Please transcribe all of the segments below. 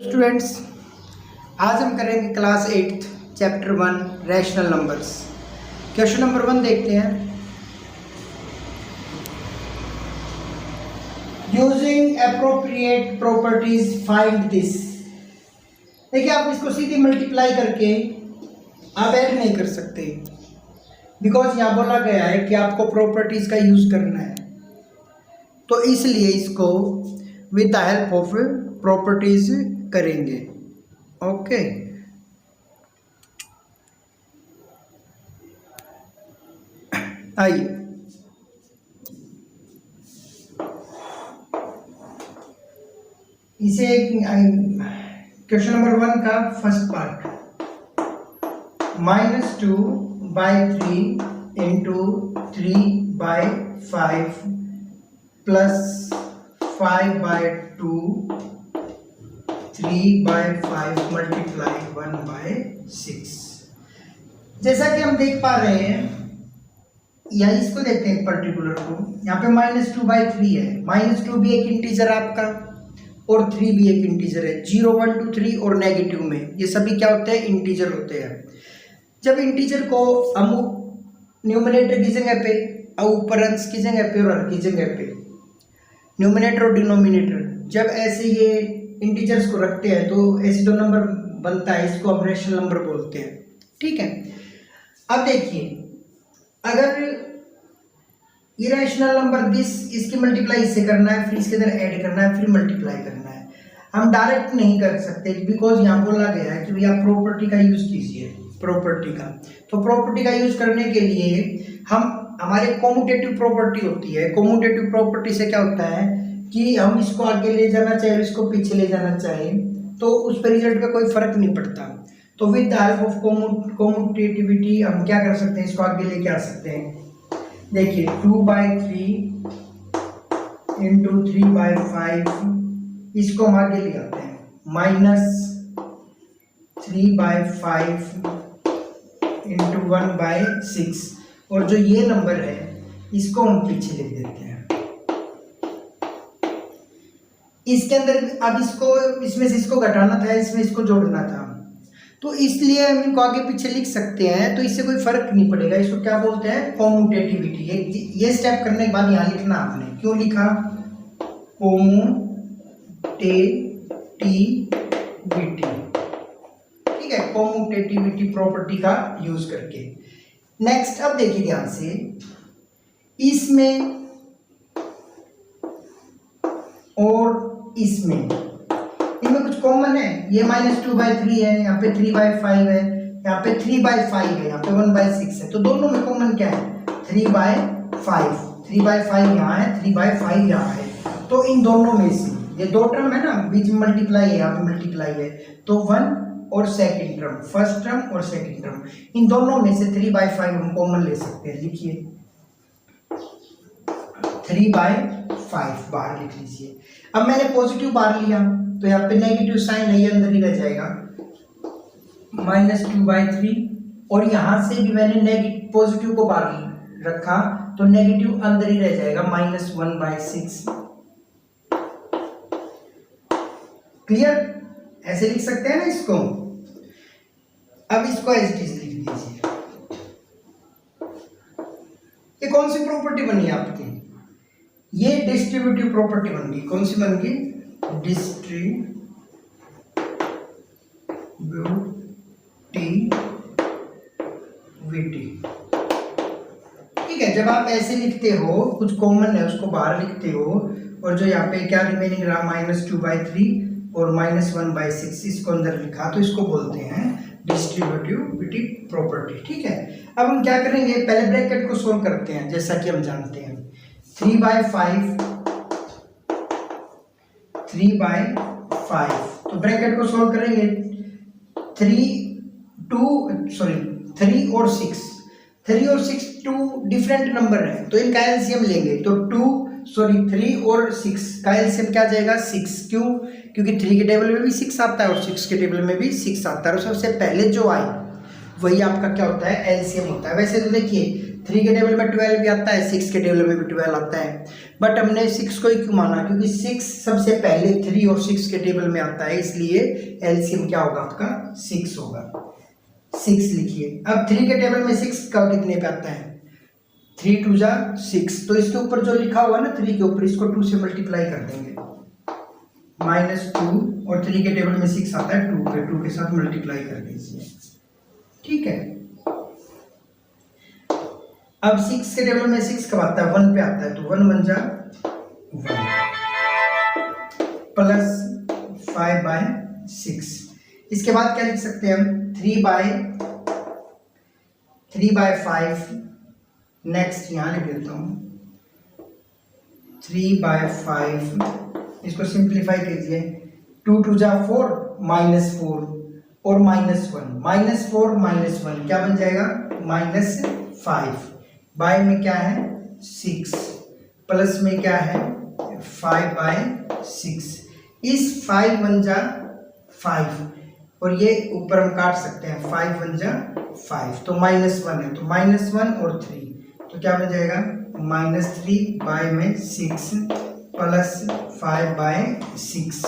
Students, आज हम करेंगे class 8 chapter 1 rational numbers. Question number 1 देखते हैं। Using appropriate properties find this. देखिए, आप इसको सीधी मल्टीप्लाई करके आप ऐड नहीं कर सकते, बिकॉज यहाँ बोला गया है कि आपको प्रॉपर्टीज का यूज करना है, तो इसलिए इसको with the help of properties करेंगे। ओके, आइए इसे क्वेश्चन नंबर 1 का first part, -2/3 into 3/5 plus 5/2 3/5 multiply 1/6। जैसा कि हम देख पा रहे हैं, या इसको देखते हैं पर्टिकुलर को। यहाँ पे -2/3 है। -2 भी एक इंटीजर आपका और 3 भी एक इंटीजर है। 0, 1, 2, 3 और नेगेटिव में ये सभी क्या होते हैं? इंटीजर होते हैं। जब इंटीजर को हम न्यूमरेटर की जगह पे और ऊपर अंश की जगह पे और हर की जगह पे, न्यूमरेटर और डिनोमिनेटर, जब ऐसे ये इंटीजर्स को रखते हैं तो ऐसे जो नंबर बनता है इसको हम रैशनल नंबर बोलते हैं। ठीक है, अब देखिए, अगर इरेशनल नंबर दिस, इसकी मल्टीप्लाई इससे करना है, फिर इसके अंदर ऐड करना है, फिर मल्टीप्लाई करना है। हम डायरेक्ट नहीं कर सकते, बिकॉज यहाँ बोला गया है कि भैया प्रॉपर्टी का यूज कीजिए। प्रॉपर्टी का, तो प्रॉपर्टी का यूज करने के लिए हमारे कॉम्यूटेटिव प्रॉपर्टी होती है। कॉम्यूटेटिव प्रॉपर्टी से क्या होता है कि हम इसको आगे ले जाना चाहे, इसको पीछे ले जाना चाहे, तो उस पर रिजल्ट का कोई फर्क नहीं पड़ता। तो विद द हेल्प ऑफ कॉम्यूटेटिविटी हम क्या कर सकते हैं, इसको आगे लेके आ सकते हैं। देखिए, 2/3 इंटू 3/5, इसको हम आगे ले आते हैं, -3/5 इंटू 1/6, और जो ये नंबर है इसको हम पीछे लिख देते हैं। इसके अंदर अब इसको, इसमें से इसको घटाना था, इसमें इसको जोड़ना था, तो इसलिए हम इनको आगे पीछे लिख सकते हैं, तो इससे कोई फर्क नहीं पड़ेगा। इसको क्या बोलते हैं? कॉम्यूटेटिविटी। ये स्टेप करने के बाद यहाँ लिखना आपने, क्यों लिखा? कॉम्यूटेटिविटी। ठीक है, कॉम्यूटेटिविटी प्रॉपर्टी का यूज करके। नेक्स्ट, अब देखिए ध्यान से, इसमें और इसमें, इनमें कुछ कॉमन है। ये -2/3 है, यहाँ पे 3/5 है, यहाँ पे 3/5 है, यहाँ पे 1/6 है, तो दोनों में कॉमन क्या है? 3/5। 3/5 यहाँ है, 3/5 यहाँ है, तो इन दोनों में से ये दो टर्म है ना, बीच में मल्टीप्लाई है, यहाँ पे मल्टीप्लाई है, तो 1 और सेकेंड टर्म, फर्स्ट टर्म और सेकेंड टर्म, इन दोनों में से 3/5 हम कॉमन ले सकते हैं। लिखिए 3/5 बाहर लिख लीजिए। अब मैंने पॉजिटिव बाहर लिया, तो यहाँ पे नेगेटिव साइन है, ये अंदर ही रह जाएगा, -2/3, और यहाँ से भी मैंने नेगेटिव पॉजिटिव को बाहर रखा, तो नेगेटिव अंदर ही रह जाएगा, -1/6। क्लियर? ऐसे लिख सकते हैं ना इसको। अब इसको एज इट इज लिख दीजिए। ये कौन सी प्रॉपर्टी बनी आपकी? ये डिस्ट्रीब्यूटिव प्रॉपर्टी बन गई। कौन सी बन गई? डिस्ट्रीब्यूटिविटी। ठीक है, जब आप ऐसे लिखते हो, कुछ कॉमन है उसको बाहर लिखते हो, और जो यहाँ पे क्या रिमेनिंग रहा, -2/3 और -1/6, इसको अंदर लिखा, तो इसको बोलते हैं डिस्ट्रीब्यूटिविटी प्रॉपर्टी। ठीक है, अब हम क्या करेंगे, पहले ब्रैकेट को सोल्व करते हैं, जैसा कि हम जानते हैं। 3/5, तो ब्रैकेट को सोल्व करेंगे। 3 और 6 टू डिफरेंट नंबर है, तो इनका एलसीएम लेंगे, तो 3 और 6 का एलसीएम क्या जाएगा? 6। क्यों? क्योंकि 3 के टेबल में भी 6 आता है और 6 के टेबल में भी 6 आता है, और सबसे पहले जो आए वही आपका क्या होता है? एलसीएम होता है। वैसे तो देखिए 3 के टेबल में 12 भी आता है, 6 के टेबल में भी 12 आता है, बट हमने 6 को ही क्यों माना, क्योंकि 6 सबसे पहले 3 और 6 के टेबल में आता है, इसलिए एलसीएम क्या होगा आपका 6 होगा। 6 लिखिए। अब 3 के टेबल में 6 का कितने पे आता है, 3 2 जा 6, तो इसके ऊपर जो लिखा हुआ ना 3 के ऊपर, इसको 2 से मल्टीप्लाई कर देंगे, -2, और 3 के टेबल में 6 आता है 2 पे, 2 के साथ मल्टीप्लाई कर दीजिए, ठीक है। अब 6 के टेबल में 6 कब आता है, 1 पे आता है, तो 1 1 जा 1 प्लस 5/6। इसके बाद क्या लिख सकते हैं हम, 3/5, नेक्स्ट यहां लिख देता हूं 3/5, इसको सिंप्लीफाई कीजिए, 2 2 जा 4, -4 और -1, -4 क्या बन जाएगा, -5, बाय में क्या है 6, प्लस में क्या है 5/6, इस 5 1 जा 5, और ये ऊपर हम काट सकते हैं, 5 1 जा 5, तो -1 है, तो -1 और 3, तो क्या बन जाएगा -3 बाय में 6 प्लस 5/6।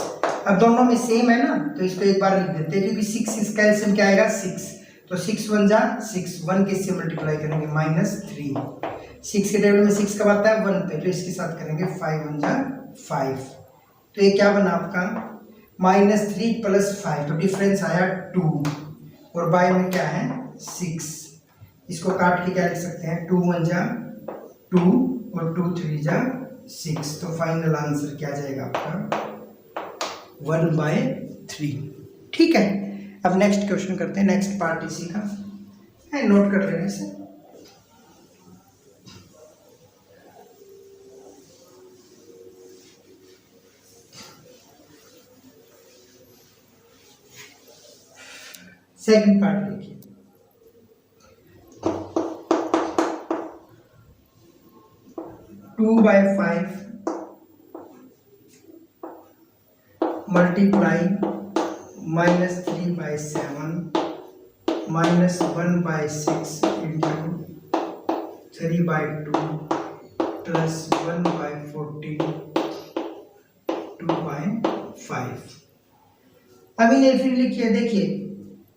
अब दोनों में सेम है ना, तो इसको एक बार लिख देते हैं, क्योंकि 6 इसका एलसीएम क्या आएगा 6, तो 6 1 जा 6, 1 किससे मल्टीप्लाई करेंगे -3, 6 के टेबल में 6 कब आता है 1 पे, तो इसके साथ करेंगे 5 1 जा 5, तो ये क्या बना आपका -3 प्लस 5, तो डिफरेंस आया 2, और बाय में क्या है 6, इसको काट के क्या लिख सकते हैं, 2 1 जा 2 और 2 3 जा 6, तो फाइनल आंसर क्या जाएगा आपका 1/3, ठीक है। अब नेक्स्ट क्वेश्चन करते हैं, नेक्स्ट पार्ट इसी का है, नोट कर लेने से। सेकंड पार्ट देखिए, 2/5 मल्टीप्लाई -3/7 -1/6 इंटू 3/2 प्लस 1/14 2/5। अब इन्हें फिर लिखिए, देखिए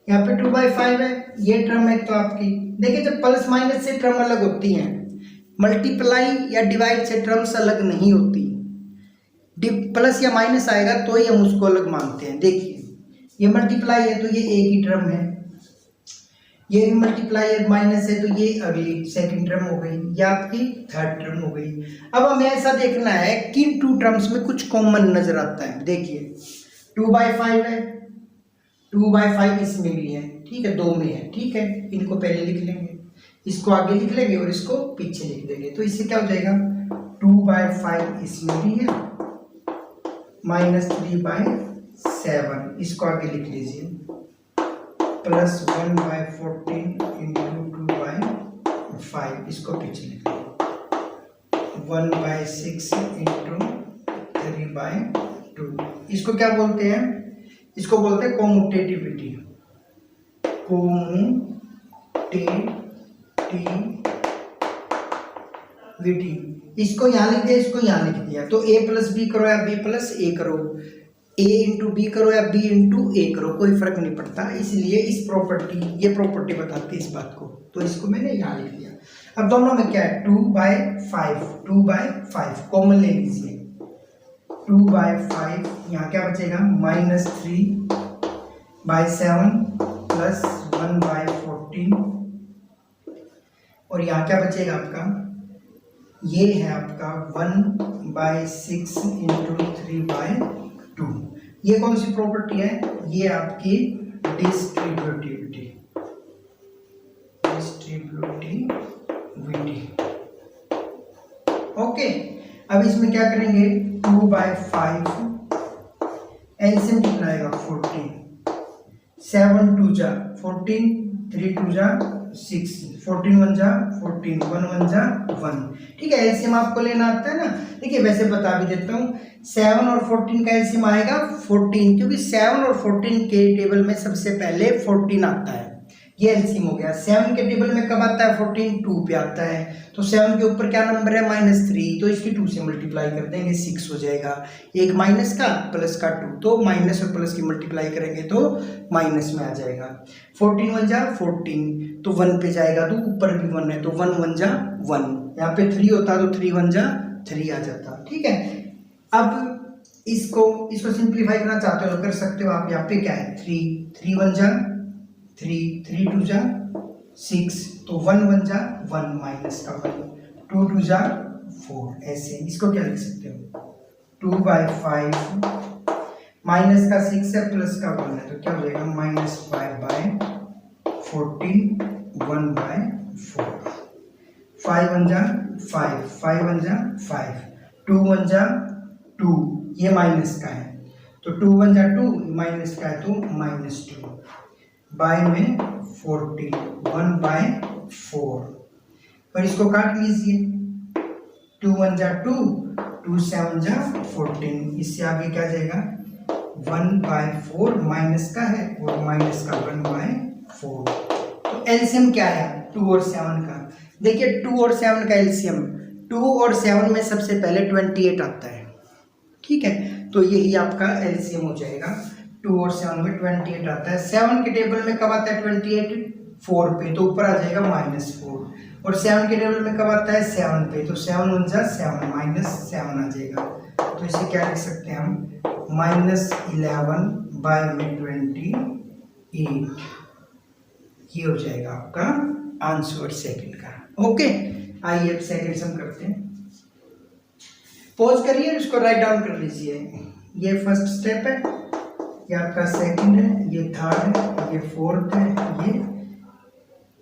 यहाँ पे 2/5 है, ये टर्म है, तो आपकी देखिए जब प्लस माइनस से टर्म अलग होती हैं, मल्टीप्लाई या डिवाइड से टर्म्स अलग नहीं होती, प्लस या माइनस आएगा तो ही हम उसको अलग मानते हैं। देखिए ये मल्टीप्लाई है तो ये एक ही टर्म है, ये भी मल्टीप्लाई है, माइनस है तो ये अगली सेकंड टर्म हो गई, ये आपकी थर्ड टर्म हो गई। अब हमें ऐसा देखना है किन टू टर्म्स में कुछ कॉमन नजर आता है। देखिए 2/5 है, 2/5 इसमें भी है, ठीक है, 2 में है, ठीक है, इनको पहले लिख लेंगे, इसको आगे लिख लेंगे और इसको पीछे लिख देंगे, तो इससे क्या हो जाएगा 2/5 इसमें भी है, -3/7 इसको आगे लिख लीजिए, प्लस 1/14 इंटू 2/5 इसको पीछे लिख लीजिए, 1/6 इंटू 3/2, इसको क्या बोलते हैं, इसको बोलते हैं कोमुटेटिविटी, इसको यहाँ लिख दिया, इसको यहाँ लिख दिया, तो a प्लस बी करो या b प्लस a करो, a इंटू बी करो या b इंटू a करो, कोई फर्क नहीं पड़ता, इसलिए इस प्रॉपर्टी, ये प्रॉपर्टी बताती है इस बात को, तो इसको मैंने यहाँ लिख दिया। अब दोनों में क्या है 2/5 कॉमन ले लीजिए, 2/5 यहाँ क्या बचेगा -3/7 प्लस 1/14, और यहाँ क्या बचेगा आपका, ये है आपका 1/6 इंटू 3/2। ये कौन सी प्रॉपर्टी है, ये आपकी डिस्ट्रीब्यूटिविटी, ओके। अब इसमें क्या करेंगे 2/5 एलसीएम कितना आएगा 14, 7 2 जा 14, 3 2 जा 6, 14 1 जा 14, 1 1 जा 1, ठीक है, एलसीएम आपको लेना आता है ना। देखिए वैसे बता भी देता हूँ, 7 और 14 का एलसीएम आएगा 14, क्योंकि 7 और 14 के टेबल में सबसे पहले 14 आता है, ये एलसीएम हो गया। 7 के टेबल में कब आता है 14, 2 पे आता है, तो 7 के ऊपर क्या नंबर है -3, तो इसकी 2 से मल्टीप्लाई कर देंगे 6 हो जाएगा। एक माइनस का प्लस का 2, तो माइनस और प्लस की मल्टीप्लाई करेंगे तो माइनस में आ जाएगा। 14 1 जा 14, तो 1 पे जाएगा, तो ऊपर भी 1 है, तो 1 1 जा 1, यहाँ पे 3 होता तो 3 1 जा 3 आ जाता। ठीक है, अब इसको सिंप्लीफाई करना चाहते हो तो कर सकते हो आप। यहाँ पे क्या है 3 1 जा 3, 3 2 जा 6, तो 1 1 जा 1 माइनस का 1, 2 2 जा 4, ऐसे इसको क्या लिख सकते हो 2/5 माइनस का 6 है प्लस का 1 है, तो क्या हो जाएगा -5/14 1/4, 5 1 जा 5, 5 1 जा 5, 2 1 जा 2, ये माइनस का है, तो 2 1 जा 2, माइनस का है तो -2, बाय में 40 1/4, पर इसको काट लीजिए, 2 1 जा 2, 2 7 जा 14, इससे आगे क्या जाएगा 1/4 माइनस का है और माइनस का 1/4, तो एलसीएम क्या है 2 और 7 का। देखिए 2 और 7 का एलसीएम, 2 और 7 में सबसे पहले 28 आता है। ठीक है, तो यही आपका एलसीएम हो जाएगा। 2 और 7 में 28 आता है। 7 के टेबल में कब आता है 28, 4 पे, तो ऊपर आ जाएगा -4, और 7 के टेबल में कब आता है 7 पे, तो 7 1 जा 7 -7 आ जाएगा, तो इसे क्या लिख सकते हैं हम -11/28, ये हो जाएगा आपका आंसर सेकंड का। ओके, आइए अब सेकंड सम करते हैं। पॉज करिए, इसको राइट डाउन कर लीजिए। ये फर्स्ट स्टेप है, ये आपका सेकंड है, ये थर्ड है, ये फोर्थ है, ये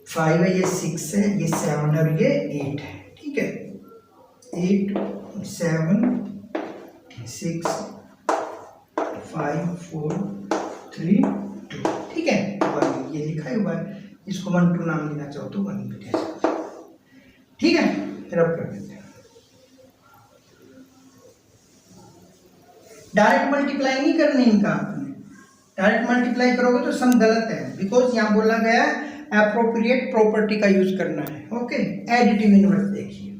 5 है, ये 6 है, ये 7 है और ये 8 है। ठीक है, 8 7 6 5 4 3 2, ठीक है 1, ये लिखा हुआ है, इसको 1 2 नाम देना चाहो तो 1 भी कह सकते हो। ठीक है, रब कर देते हैं। डायरेक्ट मल्टीप्लाई नहीं करनी इनका, आपने डायरेक्ट मल्टीप्लाई करोगे तो सम गलत है, बिकॉज यहाँ बोला गया है एप्रोप्रिएट प्रॉपर्टी का यूज करना है। ओके, एडिटिव इनवर्स देखिए,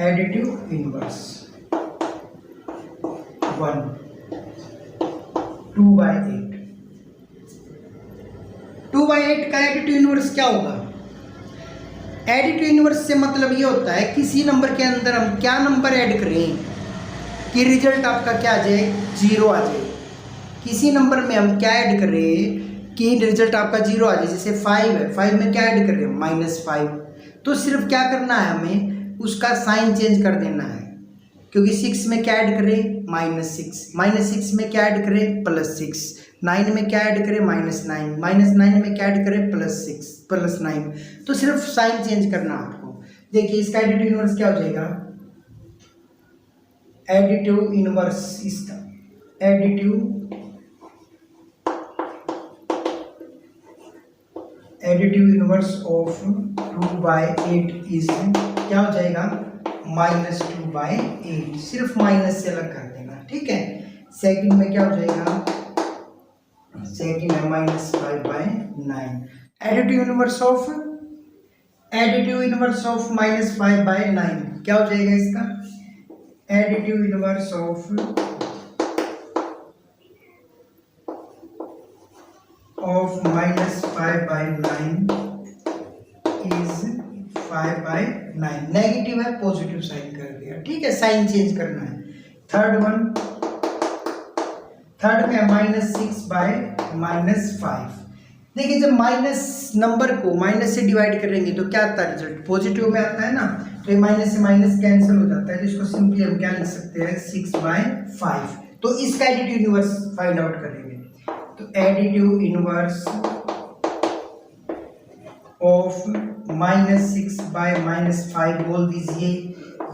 एडिटिव इनवर्स 1 2/8, 2/8 का एडिटिव इनवर्स क्या होगा? एडिटिव इनवर्स से मतलब ये होता है किसी नंबर के अंदर हम क्या नंबर ऐड करें कि रिजल्ट आपका क्या आ जाए 0 आ जाए। किसी नंबर में हम क्या ऐड करें कि रिजल्ट आपका 0 आ जाए। जैसे 5 है, 5 में क्या ऐड कर रहे हैं -5, तो सिर्फ क्या करना है हमें उसका साइन चेंज कर देना है, क्योंकि 6 में क्या ऐड करें -6, -6 में क्या ऐड करें +6, 9 में क्या ऐड करें -9, -9 में क्या ऐड करें +6 +9, तो सिर्फ साइन चेंज करना आपको। देखिए इसका एडिटिव इनवर्स क्या हो जाएगा, एडिटिव इनवर्स इसका एडिटिव इनवर्स ऑफ 2/8 इज क्या हो जाएगा -2/8, सिर्फ माइनस से अलग कर देना। ठीक है, सेकंड में क्या हो जाएगा, सेकंड है -5/9, एडिटिव इनवर्स ऑफ -5/9 क्या हो जाएगा इसका, additive inverse of -5/9 is 5/9, negative है पॉजिटिव साइन कर दिया। ठीक है, साइन चेंज करना है। थर्ड में है -6/-5। देखिए जब माइनस नंबर को माइनस से डिवाइड करेंगे तो क्या आता है रिजल्ट पॉजिटिव में आता है ना, तो ये माइनस से माइनस कैंसिल हो जाता है, तो इसको सिंपली हम क्या लिख सकते हैं 6/5। तो इसका एडिटिव इनवर्स फाइंड आउट करेंगे, तो एडिटिव इनवर्स ऑफ -6/-5 बोल दीजिए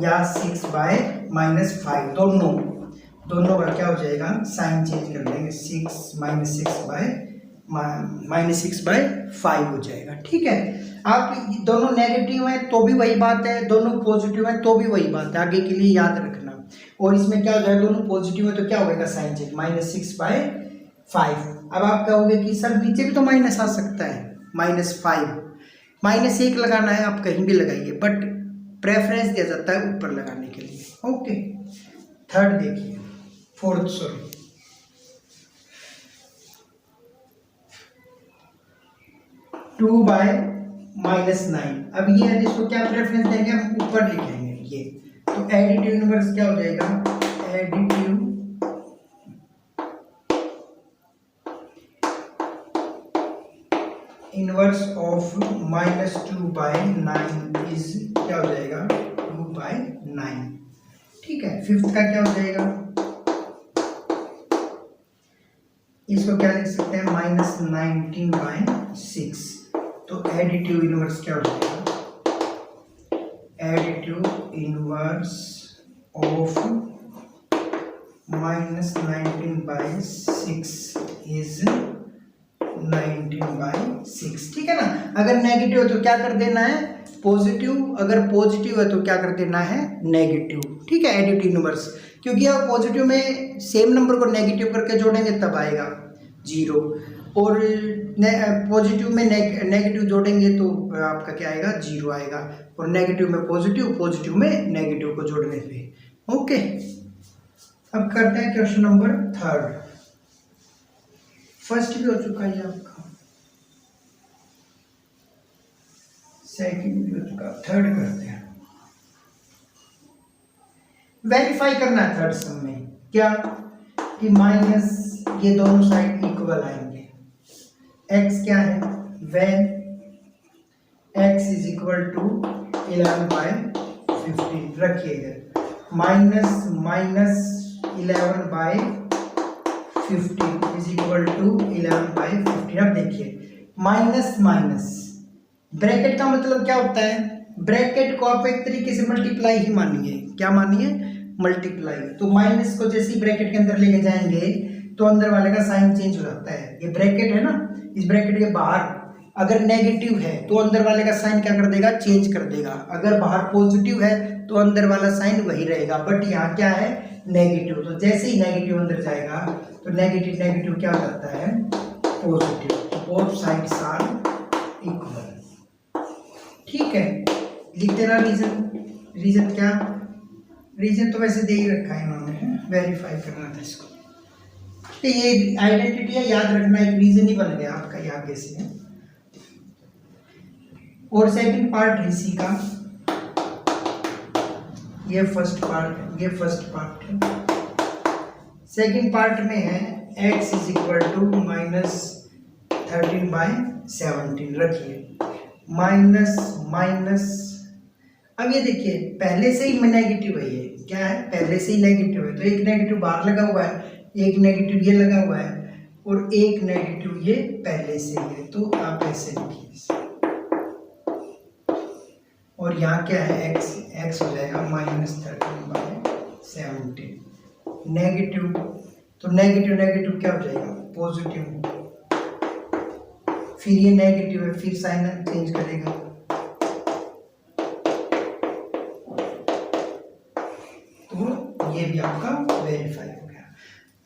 या 6/-5, दोनों का क्या हो जाएगा साइन चेंज कर लेंगे, 6/-5 हो जाएगा। ठीक है, आप दोनों नेगेटिव हैं तो भी वही बात है, दोनों पॉजिटिव हैं तो भी वही बात है, आगे के लिए याद रखना। और इसमें क्या हो जाएगा, दोनों पॉजिटिव है तो क्या होगा साइन चेंज, 5। अब आप कहोगे कि सर नीचे भी तो माइनस आ सकता है, -5, -1 लगाना है आप कहीं भी लगाइए, बट प्रेफरेंस दिया जाता है ऊपर लगाने के लिए। ओके, थर्ड देखिए, फोर्थ सॉरी, 2/-9। अब ये है, इसको क्या प्रेफरेंस देंगे, हम ऊपर लिखेंगे ये, तो एडिटिव इनवर्स क्या हो जाएगा, एडिटिव इनवर्स ऑफ -2/9 इज क्या हो जाएगा, 2/9। ठीक है, फिफ्थ का क्या हो जाएगा, इसको क्या लिख सकते हैं, -19/6। तो एडिटिव इनवर्स क्या हो जाएगा, एडिटिव इनवर्स ऑफ -19/6 इज 19/6। ठीक है ना। अगर नेगेटिव है तो क्या कर देना है, पॉजिटिव, अगर पॉजिटिव है तो क्या कर देना है, नेगेटिव। ठीक है, एडिटिव इनवर्स, क्योंकि आप पॉजिटिव में सेम नंबर को नेगेटिव करके जोड़ेंगे तब आएगा 0, और पॉजिटिव में नेगेटिव जोड़ेंगे तो आपका क्या आएगा, 0 आएगा, और नेगेटिव में पॉजिटिव, पॉजिटिव में नेगेटिव को जोड़ने पे। ओके, अब करते हैं क्वेश्चन नंबर थर्ड। फर्स्ट भी हो चुका है आपका, सेकंड भी हो चुका, थर्ड करते हैं। वेरीफाई करना है थर्ड सम में, क्या कि माइनस ये दोनों साइड इक्वल आएंगे। x क्या है, when x is equal to 11/15 रखिएगा, -11/15 इज इक्वल टू 11/15। अब देखिए, माइनस माइनस, ब्रैकेट का मतलब क्या होता है, ब्रैकेट को आप एक तरीके से मल्टीप्लाई ही मानिए, क्या मानिए, मल्टीप्लाई। तो माइनस को जैसे ही ब्रैकेट के अंदर लेके जाएंगे तो अंदर वाले का साइन चेंज हो जाता है। ये ब्रैकेट है ना, इस ब्रैकेट के बाहर अगर नेगेटिव है तो अंदर वाले का साइन क्या कर देगा, चेंज कर देगा। अगर बाहर पॉजिटिव है तो अंदर वाला साइन वही रहेगा, बट यहाँ क्या है, नेगेटिव। तो जैसे ही नेगेटिव अंदर जाएगा तो नेगेटिव नेगेटिव क्या हो जाता है, पॉजिटिव। तो बोथ साइड्स आर इक्वल। ठीक है, लिख देना रीजन। रीजन क्या, रीजन तो वैसे दे ही रखा है इन्होंने, वेरीफाई करना था इसको। ये आइडेंटिटी है, याद रखना, एक रीजन ही बन गया आपका ये आगे से। और सेकंड पार्ट है इसी का, ये फर्स्ट पार्ट है, ये फर्स्ट पार्ट है। सेकंड पार्ट में है x इज इक्वल टू -13/17 रखिए, माइनस माइनस। अब ये देखिए, पहले से ही नेगेटिव है, ये क्या है, पहले से ही नेगेटिव है, तो एक नेगेटिव बाहर लगा हुआ है, एक नेगेटिव ये लगा हुआ है, और एक नेगेटिव ये पहले से ही है। तो आप ऐसे लिखिए, और यहाँ क्या है, x हो जाएगा -13/17 नेगेटिव। तो नेगेटिव नेगेटिव क्या हो जाएगा, पॉजिटिव। फिर ये नेगेटिव है, फिर साइन चेंज करेगा, तो ये भी आपका वेरीफाई हो गया।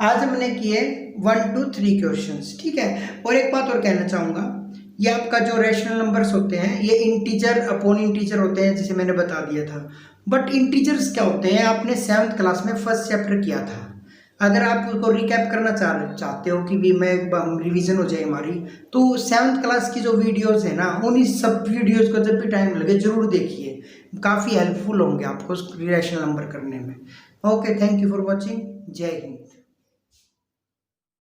आज हमने किए 1 to 3 क्वेश्चंस। ठीक है, और एक बात और कहना चाहूँगा, ये आपका जो रैशनल नंबर्स होते हैं ये इंटीजर अपॉन इंटीजर होते हैं, जैसे मैंने बता दिया था। बट इंटीजर्स क्या होते हैं, आपने 7th क्लास में फर्स्ट चैप्टर किया था। अगर आप उसको रिकैप करना चाहते हो कि भी मैं रिवीजन हो जाए हमारी, तो 7th क्लास की जो वीडियोस है ना, उन सब वीडियोस को जब भी टाइम लगे जरूर देखिए, काफ़ी हेल्पफुल होंगे आपको रैशनल नंबर करने में। Okay, thank you for watching, जय हिंद।